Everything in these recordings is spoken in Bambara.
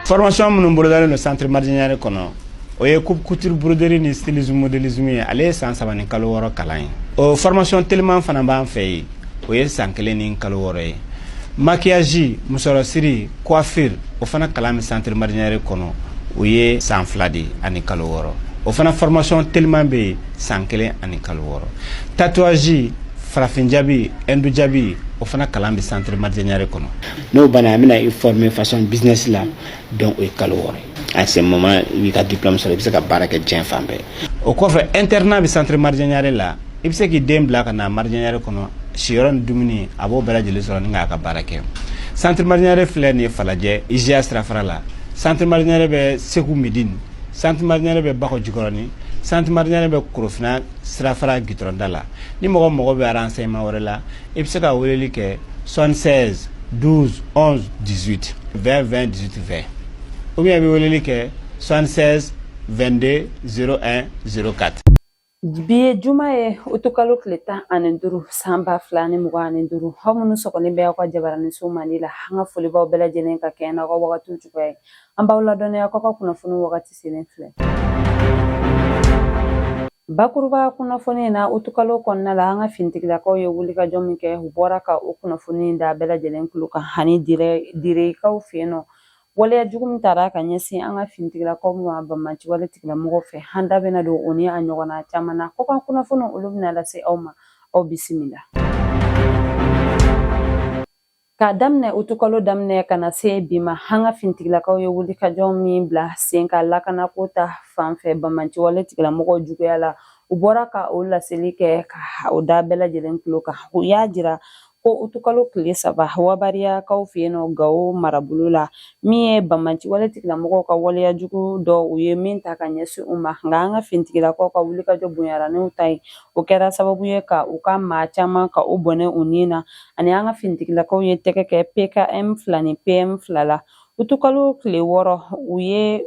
Formation minnu bolodalen no centre Mardianière kɔnɔ o ye coupe couture broderie ni stylisme modélisme ye ale ye san 3 ni kalo 6 kalan ye. O formation tellement fana b'an fɛ yen o ye san 1 ni kalo 6 ye. Maquillage, musorosiri, coiffure o fana kalan mi centre Mardianière kɔnɔ o ye san 2 de ani kalo 6. O fana formation tellement be san 1 ani kalo 6. Tatouage, farafinjabi, endujabi o fana kalan bi centre Mardianière kɔnɔ. N'o bana amina i former façon business la donc o kalo 6. À ce moment i ka diplôme sɔrɔ i bɛ se ka baara kɛ diɲɛ fan bɛɛ. O kɔfɛ internat bi centre Mardianière la i bɛ se k'i den bila ka na Mardianière kɔnɔ siyɔrɔ ni dumuni a b'o bɛɛ lajɛlen sɔrɔ ni k'a ka baara kɛ. Centre Mardianière filɛ nin ye Falajɛ IGA sirafara la. Centre Mardianière bɛ Segu Midine. Centre Mardianière bɛ Bakɔ Jikɔrɔni. Centre Mardianière bɛ Korofina sirafara gitɔrɔnda la. Ni mɔgɔ bɛ renseignement wɛrɛ la i bɛ se ka weleli kɛ 76 12 11 18 20 20 18 20 ou bien i bɛ weleli kɛ 76 22 01 04. Bi ye juma ye utukalo tile 15 san 2025 aw minnu sɔgɔlen bɛ aw ka jabaraniso mandi la an ka folibaw bɛɛ lajɛlen ka kɛ n'aw ka wagatiw cogoya ye an b'aw ladɔnniya k'aw ka kunnafoni wagati selen filɛ. Bakuruba kunnafoni na utukalo kɔnɔna la an ka finitigilakaw ye wulikajɔ min kɛ u bɔra ka o kunnafoni da bɛɛ lajɛlen kulo kan hani direkaw fɛ yen nɔ. Waleya jugu min taara ka ɲɛsin an ka finitigilakaw ma Banmanci wale tigilamɔgɔw fɛ an da bɛna don o ni a ɲɔgɔnna caman na ko kan kunnafoni olu bɛna lase aw ma aw bisimila. Ka daminɛ utukalo daminɛ ka na se bi ma an ka finitigilakaw ye wulikajɔ min bila sen ka lakana ko ta fanfɛ Banmanci wale tigilamɔgɔw juguya la u bɔra ka o laseli kɛ ka o da bɛɛ lajɛlen kulo kan u y'a jira ko utukalo tile 3 wabariyakaw fɛ yen nɔ Gawo marabolo la min ye Banmanci wale tigilamɔgɔw ka waleya jugu dɔ u ye min ta ka ɲɛsin u ma nka an ka finitigilakaw ka wulikajɔ bonyara n'u ta ye o kɛra sababu ye ka u ka maa caman ka u bɔnɛ u ni na ani an ka finitigilakaw ye tɛgɛ kɛ PKM 2 ni PM 2 la utukalo tile 6 u ye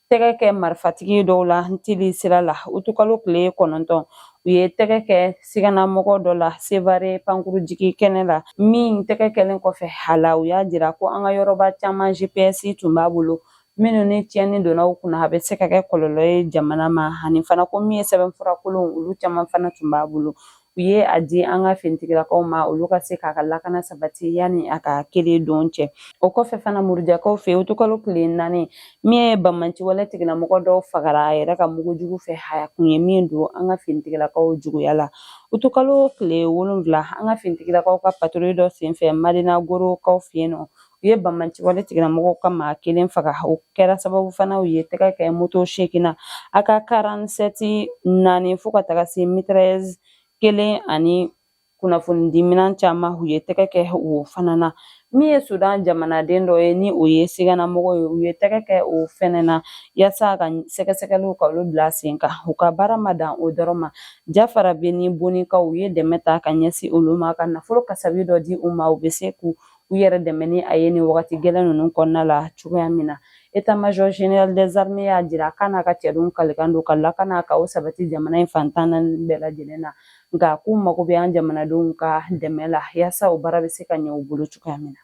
tɛgɛ kɛ marifatigi dɔw la ntili sira la utukalo tile 9 u ye tɛgɛ kɛ siganamɔgɔ dɔ la Sevare Pankurujigi kɛnɛ la min tɛgɛ kɛlen kɔfɛ hala u y'a jira ko an ka yɔrɔba caman GPS tun b'a bolo minnu ni tiɲɛni donna u kunna a bɛ se ka kɛ kɔlɔlɔ ye jamana ma ani fana ko min ye sɛbɛnfura kolon olu caman fana tun b'a bolo u ye a di an ka finitigilakaw ma olu ka se k'a ka lakana sabati yanni a ka kelen don cɛ o kɔfɛ fana Murujakaw fɛ utukalo tile 4 min ye Banmanci wale tigilamɔgɔ dɔw fagara a yɛrɛ ka mugujugu fɛ a kun ye min don an ka finitigilakaw juguya la utukalo tile 7 an ka finitigilakaw ka patrouille dɔ senfɛ Madina Gorokaw fɛ yen nɔ u ye Banmanci wale tigilamɔgɔw ka maa kelen faga o kɛra sababu fana u ye tɛgɛ kɛ moto 8 a ka 47 4 fo ka taga se mitrailleuse 1 ani kunnafoni di minan caman u ye tɛgɛ kɛ o fana na min ye Sudan jamanaden dɔ ye ni o ye siganamɔgɔ ye u ye tɛgɛ kɛ o fɛnɛ na yaasa ka sɛgɛsɛgɛliw ka olu bila sen kan u ka baara ma dan o dɔrɔn ma Jafara Beni Bonikaw u ye dɛmɛ ta ka ɲɛsin olu ma ka nafolo kasabi dɔ di u ma u bɛ se k'u yɛrɛ dɛmɛ ni a ye ni wagati gɛlɛn ninnu kɔnɔna la cogoya min na État-major général des armées y'a jira k'a n'a ka cɛdenw kalikan don ka lakana ka o sabati jamana in fantan bɛɛ lajɛlen na nka k'u mago bɛ an jamanadenw ka dɛmɛ la yaasa o baara bɛ se ka ɲɛ u bolo cogoya min na.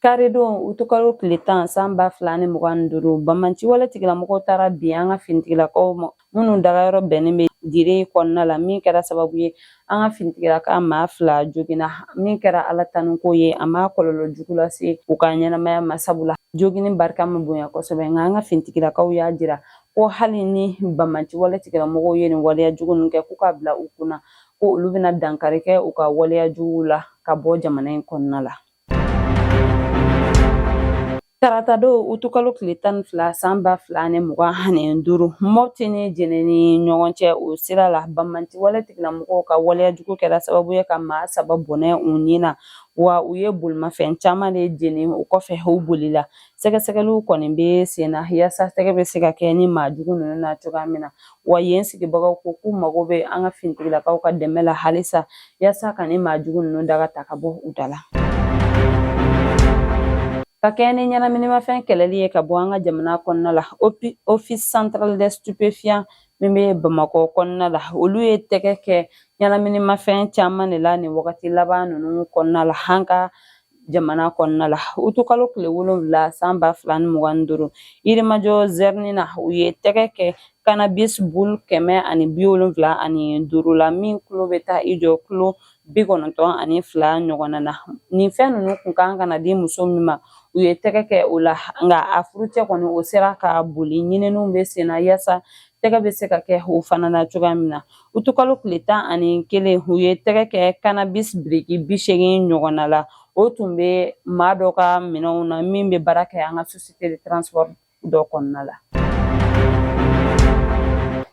Karedon utukalo tile 10 san 2025 Banmanci wale tigilamɔgɔw taara bi an ka finitigilakaw minnu dagayɔrɔ bɛnnen bɛ dire kɔnɔna la min kɛra sababu ye an ka finitigilaka maa 2 jogina min kɛra ala taniko ye a ma kɔlɔlɔ jugu lase u ka ɲɛnamaya ma sabula jogini barika ma bonya kosɛbɛ nka an ka finitigilakaw y'a jira ko hali ni Banmanci wale tigilamɔgɔw ye nin waleya jugu ninnu kɛ k'u ka bila u kunna ko olu bɛna dankari kɛ u ka waleya jugu la ka bɔ jamana in kɔnɔna la. Tarata don utukalo tile 12 san 2025 Mopti ni Jɛnɛ ni ɲɔgɔn cɛ o sira la Banmanci wale tigilamɔgɔw ka waleya jugu kɛra sababu ye ka maa 3 bɔnɛ u ni na wa u ye bolimafɛn caman de jeni o kɔfɛ u bolila sɛgɛsɛgɛliw kɔni bɛ sen na yaasa tɛgɛ bɛ se ka kɛ ni maa jugu ninnu na cogoya min na wa yen sigibagaw ko k'u mago bɛ an ka finitigilakaw ka dɛmɛ la halisa yaasa ka ni maa jugu ninnu daga ta ka bɔ u da la. Ka kɛ ni ɲɛnaminimafɛn kɛlɛli ye ka bɔ an ka jamana kɔnɔna la Office central des stupéfiants min bɛ Bamakɔ kɔnɔna la olu ye tɛgɛ kɛ ɲɛnaminimafɛn caman de la nin wagati laban ninnu kɔnɔna la an ka jamana kɔnɔna la utukalo tile 7 san 2025 Yirimajɔ zɛrini na u ye tɛgɛ kɛ cannabis bulu 175 la min kulo bɛ taa i jɔ kulo 92 ɲɔgɔnna na nin fɛn ninnu kun kan kana di muso min ma u ye tɛgɛ kɛ o la nka a furucɛ kɔni o sera ka boli ɲininiw bɛ sen na yaasa tɛgɛ bɛ se ka kɛ o fana na cogoya min na utukalo tile 11 u ye tɛgɛ kɛ cannabis biriki 80 ɲɔgɔnna la o tun bɛ maa dɔ ka minɛnw na min bɛ baara kɛ an ka société de transport dɔ kɔnɔna la.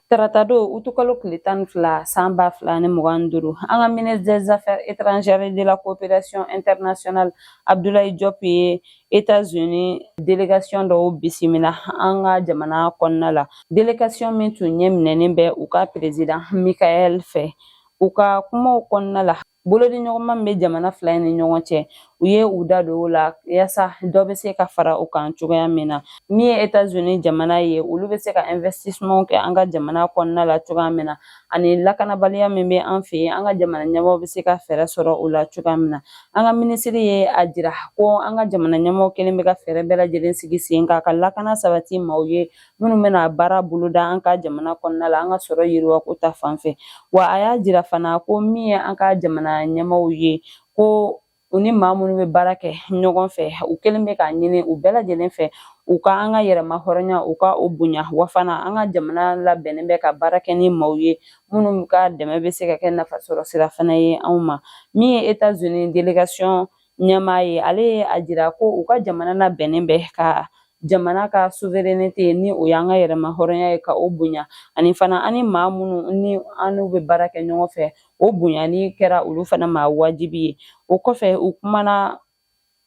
Tarata don utukalo tile 12 san 2025 an ka ministre des affaires étrangères et de la coopération internationale Abdoulaye Diop ye États-Unis délégation dɔw bisimila an ka jamana kɔnɔna la délégation min tun ɲɛminɛnen bɛ u ka président Michael fɛ u ka kumaw kɔnɔna la bolodi ɲɔgɔnma min bɛ jamana fila in ni ɲɔgɔn cɛ u ye u da don o la yaasa dɔ bɛ se ka fara u kan cogoya min na min ye États-Unis jamana ye olu bɛ se ka investissement kɛ an ka jamana kɔnɔna la cogoya min na ani lakanabaliya min bɛ an fɛ yen an ka jamana ɲɛmaaw bɛ se ka fɛɛrɛ sɔrɔ o la cogoya min na an ka minisiri ye a jira ko an ka jamana ɲɛmaaw kelen bɛ ka fɛɛrɛ bɛɛ lajɛlen sigi sen kan ka lakana sabati maaw ye minnu bɛna baara boloda an ka jamana kɔnɔna la an ka sɔrɔ yiriwa ko ta fanfɛ wa a y'a jira fana ko min ye an ka jamana ɲɛmaaw ye ko u ni maa minnu bɛ baara kɛ ɲɔgɔn fɛ u kelen bɛ k'a ɲini u bɛɛ lajɛlen fɛ u ka an ka yɛrɛma hɔrɔnya u ka o bonya wa fana an ka jamana labɛnnen bɛ ka baara kɛ ni maaw ye minnu ka dɛmɛ bɛ se ka kɛ nafasɔrɔ sira fana ye anw ma min ye États-Unis délégation ɲɛmaa ye ale ye a jira ko u ka jamana labɛnnen bɛ ka jamana ka souveraineté ni o y'an ka yɛrɛma hɔrɔnya ye ka o bonya ani fana ani maa minnu ni an n'u bɛ baara kɛ ɲɔgɔn fɛ o bonyani kɛra olu fana ma wajibi ye o kɔfɛ u kumana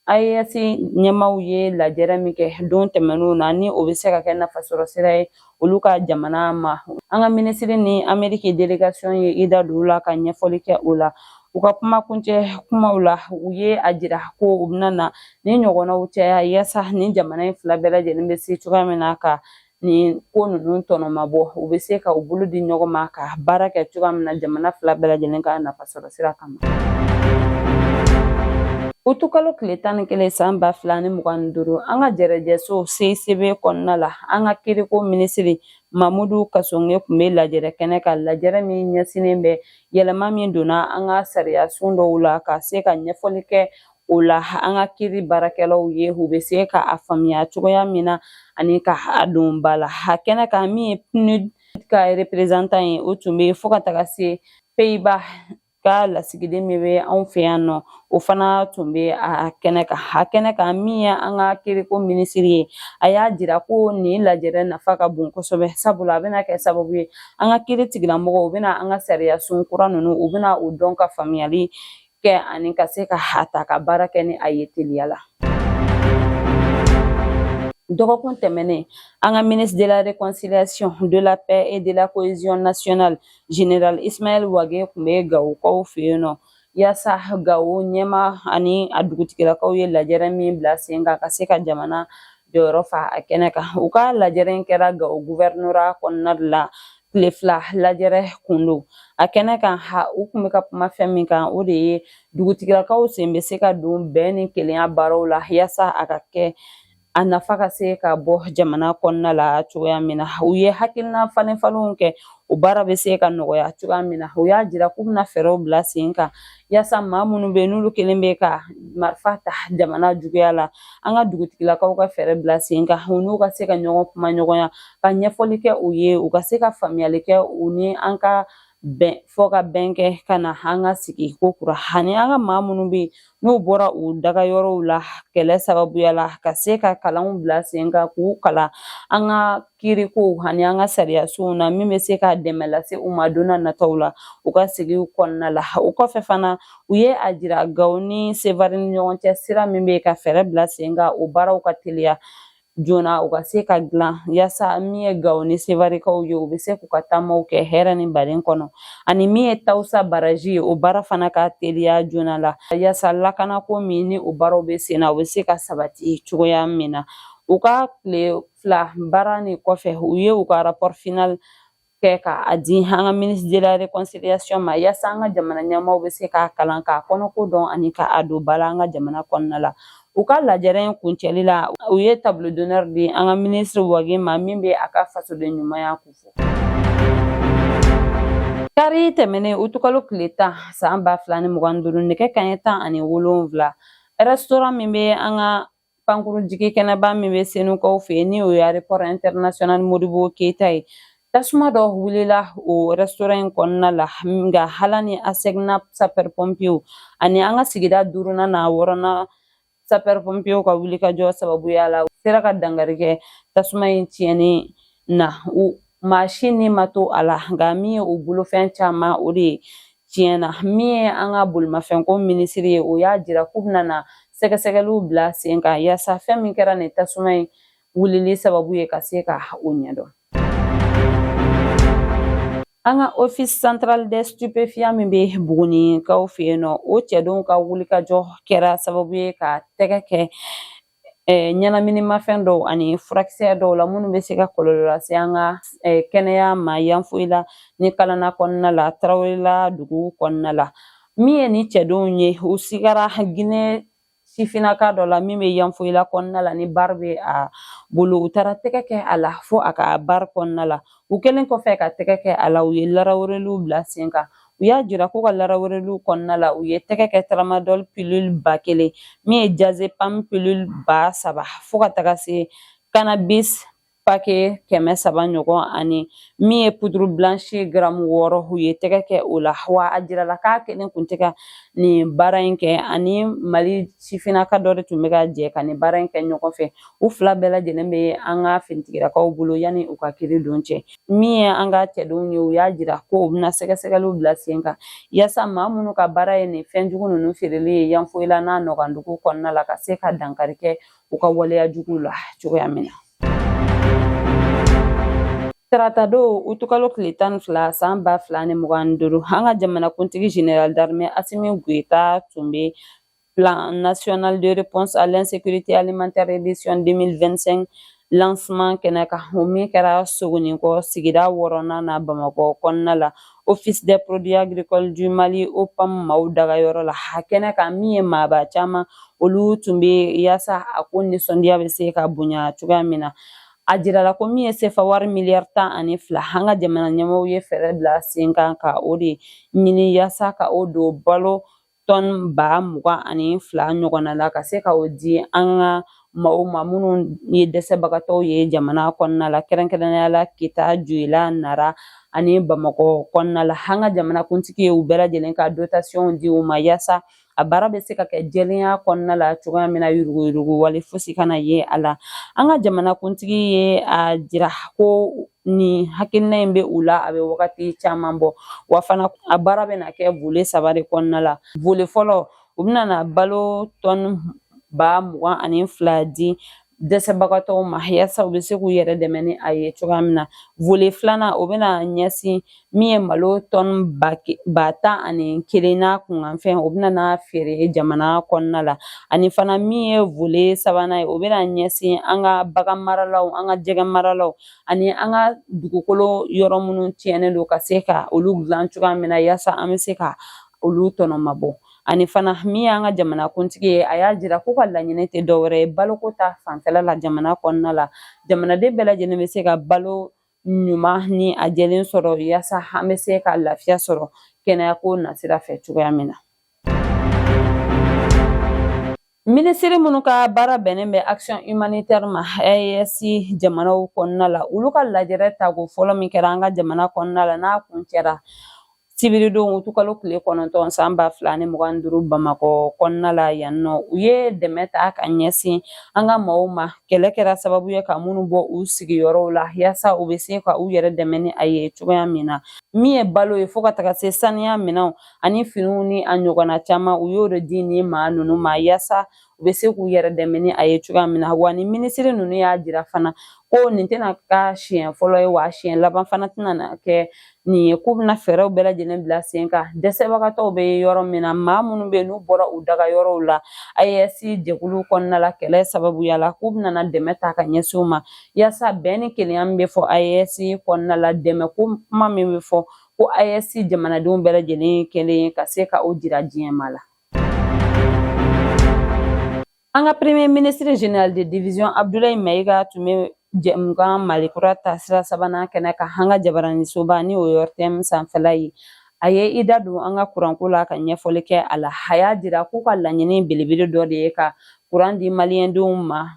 AES ɲɛmaaw ye lajɛrɛ min kɛ don tɛmɛnenw na ni o bɛ se ka kɛ nafasɔrɔ sira ye olu ka jamana ma an ka minisiri ni Amérique délégation ye i da don o la ka ɲɛfɔli kɛ o la u ka kumakuncɛ kumaw la u ye a jira ko u bɛna na ni ɲɔgɔnnaw caya yaasa ni jamana in fila bɛɛ lajɛlen bɛ se cogoya min na ka nin ko ninnu tɔnɔma bɔ u bɛ se ka u bolo di ɲɔgɔn ma ka baara kɛ cogoya min na jamana fila bɛɛ lajɛlen ka nafasɔrɔ sira kama. Utukalo tile 11 san 2025 an ka jɛrɛjɛso CICB kɔnɔna la an ka kiriko minisiri Mamudu Kasonge tun bɛ lajɛrɛ kɛnɛ ka lajɛrɛ min ɲɛsinnen bɛ yɛlɛma min donna an ka sariyasun dɔw la ka se ka ɲɛfɔli kɛ o la an ka kiri baarakɛlaw ye u bɛ se ka a faamuya cogoya min na ani ka a don ba la a kɛnɛ kan min ye PNUD ka représentant ye o tun bɛ fo ka taga se Pays-Bas ka lasigiden min bɛ anw fɛ yan nɔ o fana tun bɛ a kɛnɛ kan min ye an ka kiriko minisiri ye a y'a jira ko nin lajɛrɛ nafa ka bon kosɛbɛ sabula a bɛna kɛ sababu ye an ka kiri tigilamɔgɔw u bɛna an ka sariyasun kura ninnu u bɛna o dɔn ka faamuyali kɛ ani ka se ka a ta ka baara kɛ ni a ye teliya la. Dɔgɔkun tɛmɛnen an ka ministre de la réconciliation de la paix et de la cohésion nationale général Ismaël Wage tun bɛ Gawukaw fɛ yen nɔ yaasa Gawo ɲɛma ani a dugutigilakaw ye lajɛrɛ min bila sen kan ka se ka jamana jɔyɔrɔ fa a kɛnɛ kan u ka lajɛrɛ in kɛra Gawo gouvernorat kɔnɔna de la tile 2 lajɛrɛ kun don a kɛnɛ kan u tun bɛ ka kuma fɛn min kan o de ye dugutigilakaw sen bɛ se ka don bɛn ni kelenya baaraw la yaasa a ka kɛ a nafa ka se ka bɔ jamana kɔnɔna la cogoya min na u ye hakilina falenfalenw kɛ o baara bɛ se ka nɔgɔya cogoya min na u y'a jira k'u bɛna fɛɛrɛw bila sen kan yaasa maa minnu bɛ yen n'olu kelen bɛ ka marifa ta jamana juguya la an ka dugutigilakaw ka fɛɛrɛ bila sen kan u n'u ka se ka ɲɔgɔn kuma ɲɔgɔnya ka ɲɛfɔli kɛ u ye u ka se ka faamuyali kɛ u ni an ka bɛn fɔ ka bɛn kɛ ka na an ka sigi ko kura ani an ka maa minnu bɛ yen n'u bɔra u dagayɔrɔw la kɛlɛ sababuya la ka se ka kalanw bila sen kan k'u kalan an ka kirikow ani an ka sariyasow na min bɛ se ka dɛmɛ lase u ma don na nataw la u ka sigiw kɔnɔna la o kɔfɛ fana u ye a jira Gawo ni Sevare ni ɲɔgɔn cɛ sira min bɛ ka fɛɛrɛ bila sen kan o baaraw ka teliya joona u ka se ka dilan yaasa min ye Gawo ni Sevarekaw ye u bɛ se k'u ka taamaw kɛ hɛrɛ ni baden kɔnɔ ani min ye Tawusa baraji ye o baara fana ka teliya joona la yaasa lakanako min ni o baaraw bɛ sen na u bɛ se ka sabati cogoya min na u ka tile 2 baara ni kɔfɛ u ye u ka rapport final kɛ ka a di an ka ministre de la réconciliation ma yaasa an ka jamana ɲɛmaaw bɛ se k'a kalan k'a kɔnɔko dɔn ani k'a don ba la an ka jamana kɔnɔna la. U ka lajɛrɛ in kuncɛli la u ye tableau d'honneur di an ka ministre Wage ma min bɛ a ka fasoden ɲumanya ko fɔ. Kari tɛmɛnen utukalo tile 10 san 2025 nɛgɛ kanɲɛ 17 restaurant min bɛ an ka pankuru jigi kɛnɛba min bɛ Senukaw fɛ yen ni o ye aéroport international Modibo Keyita ye tasuma dɔ wulila o restaurant in kɔnɔna la nka hala ni ASECNA sapeur pompiers ani an ka sigida 5nan n'a 6nan sapeur pompiers ka wulikajɔ sababuya la u sera ka dankari kɛ tasuma in tiɲɛni na maa si ni ma to a la nka min ye o bolofɛn caman o de tiɲɛna min ye an ka bolimafɛnko minisiri ye o y'a jira k'u bɛna sɛgɛsɛgɛliw bila sen kan yaasa fɛn min kɛra nin tasuma in wulili sababu ye ka se ka o ɲɛdɔn. An ka office central des stupéfiants min bɛ Bugunikaw fɛ yen nɔ o cɛdenw ka wulikajɔ kɛra sababu ye ka tɛgɛ kɛ ɲɛnaminimafɛn dɔw ani furakisɛ dɔw la minnu bɛ se ka kɔlɔlɔ lase an ka kɛnɛya ma yanfoyi la ni kalana kɔnɔna la Tarawelela dugu kɔnɔna la min ye ni cɛdenw ye u sigara Guinée sifinaka dɔ la min bɛ yanfoyila kɔnɔna la ni bari bɛ a bolo u taara tɛgɛ kɛ a la fo a ka bari kɔnɔna la u kɛlen kɔfɛ ka tɛgɛ kɛ a la u ye laraweleliw bila sen kan u y'a jira k'u ka laraweleliw kɔnɔna la u ye tɛgɛ kɛ tramadol pilule 1000 min ye diazepam pilule 3000 fo ka taga se cannabis pake 300 ɲɔgɔn ani min ye poudre blanche gramme 6 u ye tɛgɛ kɛ o la wa a jirala k'a kelen kun tɛ ka nin baara in kɛ ani Mali sifinaka dɔ de tun bɛ ka jɛ ka nin baara in kɛ ɲɔgɔn fɛ u fila bɛɛ lajɛlen bɛ an ka finitigilakaw bolo yanni u ka kiiri don cɛ min ye an ka cɛdenw ye u y'a jira ko u bɛna sɛgɛsɛgɛliw bila sen kan yaasa maa minnu ka baara ye nin fɛnjugu ninnu feereli ye yanfoyila n'a nɔgɔndugu kɔnɔna la ka se ka dankari kɛ u ka waleya juguw la cogoya min na. Tarata don utukalo tile 12 san 2025 an ka jamanakuntigi général d'armée Assimi Goïta tun bɛ plan national de réponse à l'insécurité alimentaire édition 2025 lancement kɛnɛ kan o min kɛra Sogonikɔ sigida 6nan na Bamakɔ kɔnɔna la office des produits agricoles du Mali OPAM maaw dagayɔrɔ la a kɛnɛ kan min ye maaba caman olu tun bɛ yaasa a ko nisɔndiya bɛ se ka bonya cogoya min na a jirala ko min ye sefa wari miliyari 12 an ka jamana ɲɛmaaw ye fɛɛrɛ bila sen kan ka o de ɲini yaasa ka o don balo tɔni 22 ɲɔgɔnna la ka se ka o di an ka maaw ma minnu ye dɛsɛbagatɔw ye jamana kɔnɔna la kɛrɛnkɛrɛnnenya la Kita Joyila Nara ani Bamakɔ kɔnɔna la an ka jamanakuntigi ye u bɛɛ lajɛlen ka dotation di u ma yaasa a baara bɛ se ka kɛ jɛlenya kɔnɔna la cogoya min na yuruguyurugu wale fosi kana ye a la an ka jamanakuntigi ye a jira ko ni hakilina in bɛ u la a bɛ wagati caman bɔ wa fana a baara bɛ na kɛ volet 3 de kɔnɔna la volet fɔlɔ u bɛna na balo tɔni 22 di dɛsɛbagatɔw ma yaasa u bɛ se k'u yɛrɛ dɛmɛ ni a ye cogoya min na volet 2nan o bɛna ɲɛsin min ye malo tɔni 10,001 n'a kunkanfɛn o bɛna na feere jamana kɔnɔna la ani fana min ye volet 3nan ye o bɛna ɲɛsin an ka bagan maralaw an ka jɛgɛ maralaw ani an ka dugukolo yɔrɔ minnu tiɲɛnen don ka se ka olu dilan cogoya min na yaasa an bɛ se ka olu tɔnɔ mabɔ ani fana min y'an ka jamanakuntigi ye a y'a jira k'u ka laɲini tɛ dɔwɛrɛ ye baloko ta fanfɛla la jamana kɔnɔna la jamanaden bɛɛ lajɛlen bɛ se ka balo ɲuman ni a jɛlen sɔrɔ yaasa an bɛ se ka lafiya sɔrɔ kɛnɛyako nasira fɛ cogoya min na. Minisiri minnu ka baara bɛnnen bɛ action humanitaire ma AES jamanaw kɔnɔna la olu ka lajɛrɛ tago fɔlɔ min kɛra an ka jamana kɔnɔna la n'a kun cɛra sibiridon utukalo tile 9 san 2025 Bamakɔ kɔnɔna la yan nɔ u ye dɛmɛ ta ka ɲɛsin an ka maaw ma kɛlɛ kɛra sababu ye ka minnu bɔ u sigiyɔrɔw la yaasa u bɛ se ka u yɛrɛ dɛmɛ ni a ye cogoya min na min ye balo ye fo ka taga se saniya minɛnw ani finiw ni a ɲɔgɔnna caman u y'o de di ni maa ninnu ma yaasa u bɛ se k'u yɛrɛ dɛmɛ ni a ye cogoya min na wa ni minisiri ninnu y'a jira fana ko nin tɛna ka siɲɛ fɔlɔ ye wa siɲɛ laban fana tɛna na kɛ nin ye k'u bɛna fɛɛrɛw bɛɛ lajɛlen bila sen kan dɛsɛbagatɔw bɛ yɔrɔ min na maa minnu bɛ n'u bɔra u daga yɔrɔw la AES jɛkulu kɔnɔna la kɛlɛ sababuya la k'u bɛna dɛmɛ ta ka ɲɛsin u ma yaasa bɛn ni kelenya min bɛ fɔ AES kɔnɔna la dɛmɛ ko kuma min bɛ fɔ ko AES jamanadenw bɛɛ lajɛlen kelen ka se ka o jira diɲɛma la. An ka premier ministre général de division Abdoulaye Mayiga tun bɛ jɛmukan Malikura taasira sabanan kɛnɛ kan an ka jabaranisoba ni o ORTM sanfɛla ye a ye i da don an ka kuranko la ka ɲɛfɔli kɛ a la a y'a jira k'u ka laɲini belebele dɔ de ye ka kuran di maliyɛndenw ma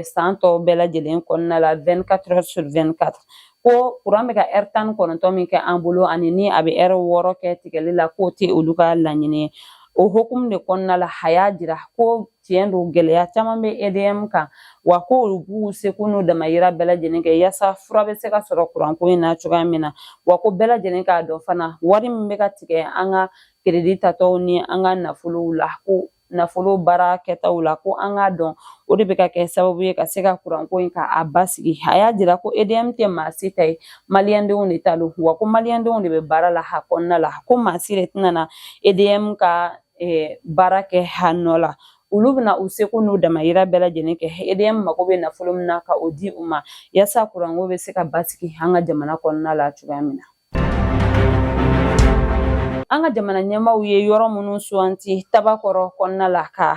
san tɔw bɛɛ lajɛlen kɔnɔna la 24 heures sur 24 ko kuran bɛ ka heure 19 min kɛ an bolo ani ni a bɛ heure 6 kɛ tigɛli la k'o tɛ olu ka laɲini ye o hukumu de kɔnɔna la a y'a jira ko tiɲɛ don gɛlɛya caman bɛ EDM kan wa ko olu b'u seko n'u damayira bɛɛ lajɛlen kɛ yaasa fura bɛ se ka sɔrɔ kuranko in na cogoya min na wa ko bɛɛ lajɛlen k'a dɔn fana wari min bɛ ka tigɛ an ka crédit tatɔw ni an ka nafolow la ko nafolo baara kɛtaw la ko an k'a dɔn o de bɛ ka kɛ sababu ye ka se ka kuranko in ka a basigi a y'a jira ko EDM tɛ maa si ta ye maliyɛndenw de ta don wa ko maliyɛndenw de bɛ baara la a kɔnɔna la ko maa si de tɛna na EDM ka baara kɛ a nɔ la olu bɛna u seko n'u damayira bɛɛ lajɛlen kɛ EDM mago bɛ nafolo min na ka o di u ma yaasa kuranko bɛ se ka basigi an ka jamana kɔnɔna la cogoya min na. An ka jamana ɲɛmaaw ye yɔrɔ minnu suganti Tabakɔrɔ kɔnɔna la ka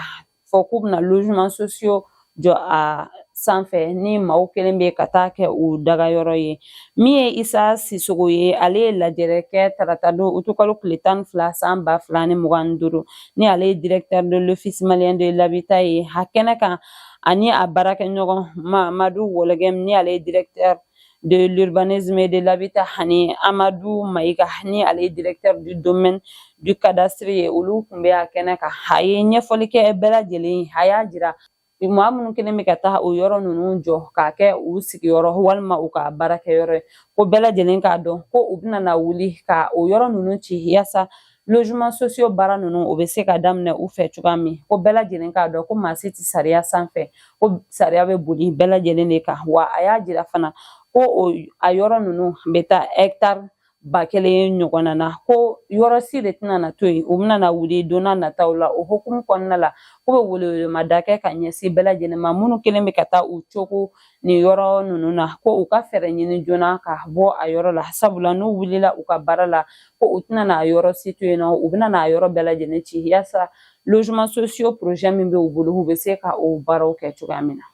fɔ k'u bɛna logement sociaux jɔ a sanfɛ ni maaw kelen bɛ ka taa kɛ u dagayɔrɔ ye min ye Isa Sisogo ye ale ye lajɛrɛ kɛ tarata don utukalo tile 12 san 2025 ni ale ye directeur de l'office malien de l'habitat ye a kɛnɛ kan ani a baarakɛɲɔgɔn Mamadu Wɔlɛgɛm ni ale ye directeur de l'urbanisme et de l'habitat ani Amadou Mayiga ni ale ye directeur du domaine du cadastre ye olu tun bɛ a kɛnɛ kan a ye ɲɛfɔli kɛ bɛɛ lajɛlen a y'a jira maa minnu kelen bɛ ka taa o yɔrɔ ninnu jɔ k'a kɛ u sigiyɔrɔ walima u ka baarakɛyɔrɔ ye ko bɛɛ lajɛlen k'a dɔn ko u bɛna na wuli ka o yɔrɔ ninnu ci yaasa logement sociaux baara ninnu o bɛ se ka daminɛ u fɛ cogoya min ko bɛɛ lajɛlen k'a dɔn ko maa si tɛ sariya sanfɛ ko sariya bɛ boli bɛɛ lajɛlen de kan wa a y'a jira fana ko a yɔrɔ ninnu bɛ taa hectare 1000 ɲɔgɔnna na ko yɔrɔ si de tɛna na to yen u bɛna na wuli don n'a nataw la o hukumu kɔnɔna la ko bɛ welewelemada kɛ ka ɲɛsin bɛɛ lajɛlen ma minnu kelen bɛ ka taa u cogo nin yɔrɔ ninnu na ko u ka fɛɛrɛ ɲini joona ka bɔ a yɔrɔ la sabula n'u wulila u ka baara la ko u tɛna na a yɔrɔ si to yen nɔ u bɛna na a yɔrɔ bɛɛ lajɛlen ci yaasa logement sociaux projet min bɛ u bolo u bɛ se ka o baaraw kɛ cogoya min na.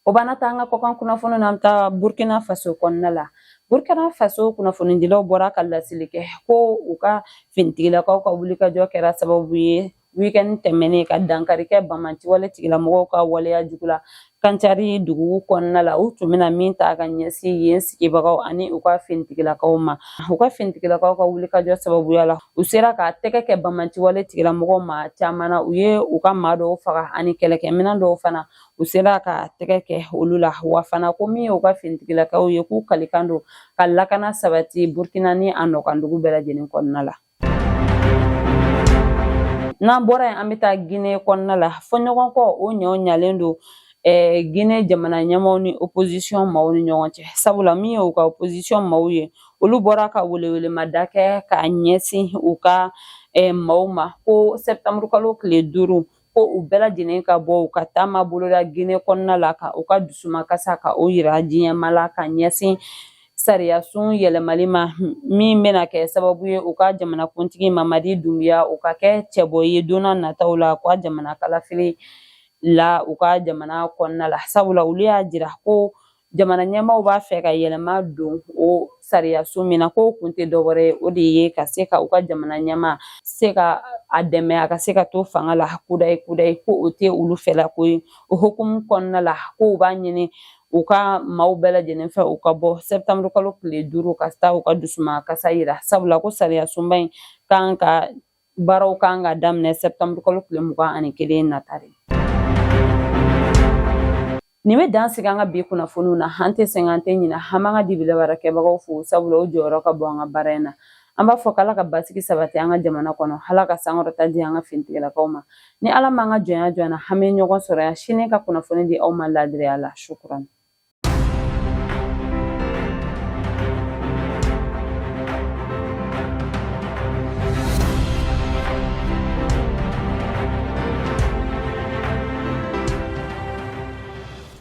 O bana ta an ka kɔkan kunnafoni na an bɛ taa Burkina Faso kɔnɔna la Burkina Faso kunnafonidilaw bɔra ka laseli kɛ ko u ka finitigilakaw ka wulikajɔ kɛra sababu ye weekend tɛmɛnen ka dankari kɛ Banmantiwale tigilamɔgɔw ka waleya jugu la Kancari dugu kɔnɔna la u tun bɛna min ta ka ɲɛsin yen sigibagaw ani u ka finitigilakaw ma u ka finitigilakaw ka wulikajɔ sababuya la u sera ka tɛgɛ kɛ Banmantiwale tigilamɔgɔw ma caman na u ye u ka maa dɔw faga ani kɛlɛkɛminɛn dɔw fana u sera ka tɛgɛ kɛ olu la wa fana ko min ye u ka finitigilakaw ye k'u kalikan don ka lakana sabati Burkina ni a nɔkandugu bɛɛ lajɛlen kɔnɔna la. N'an bɔra yen an bɛ taa Guinée kɔnɔna la fɔɲɔgɔnkɔ o ɲɛw ɲalen don Guinée jamana ɲɛmaaw ni opposition maaw ni ɲɔgɔn cɛ sabula min ye u ka opposition maaw ye olu bɔra ka welewelemada kɛ ka ɲɛsin u ka maaw ma ko septembre kalo tile 5 ko u bɛɛ lajɛlen ka bɔ u ka taama boloda Guinée kɔnɔna la ka u ka dusumakasa ka o yira diɲɛma la ka ɲɛsin sariyasun yɛlɛmali ma min bɛna kɛ sababu ye u ka jamanakuntigi Mamadi Dunbiya u ka kɛ cɛbɔ ye don n'a nataw la u ka jamana kalafili la u ka jamana kɔnɔna la sabula olu y'a jira ko jamana ɲɛmaaw b'a fɛ ka yɛlɛma don o sariyasun min na ko kun tɛ dɔwɛrɛ ye o de ye ka se ka u ka jamana ɲɛmaa se ka a dɛmɛ a ka se ka to fanga la kudayi ko o tɛ olu fɛla ko ye o hukumu kɔnɔna la ko u b'a ɲini u ka maaw bɛɛ lajɛlen fɛ u ka bɔ septembre kalo tile 5 ka taa u ka dusumakasa yira sabula ko sariyasunba in baaraw kan ka daminɛ septembre kalo tile 21 nata de. Nin bɛ dan sigi an ka bi kunnafoniw na an tɛ sɛgɛn an tɛ ɲinɛ an b'an ka dibila baarakɛbagaw fo sabula o jɔyɔrɔ ka bon an ka baara in na an b'a fɔ k'Ala ka basigi sabati an ka jamana kɔnɔ, Ala ka sankɔrɔta di an ka finitigilakaw ma. Ni Ala m'an ka jɔnya jɔ an na, an bɛ ɲɔgɔn sɔrɔ yan sini ka kunnafoni di aw ma ladiriya la. Shukran.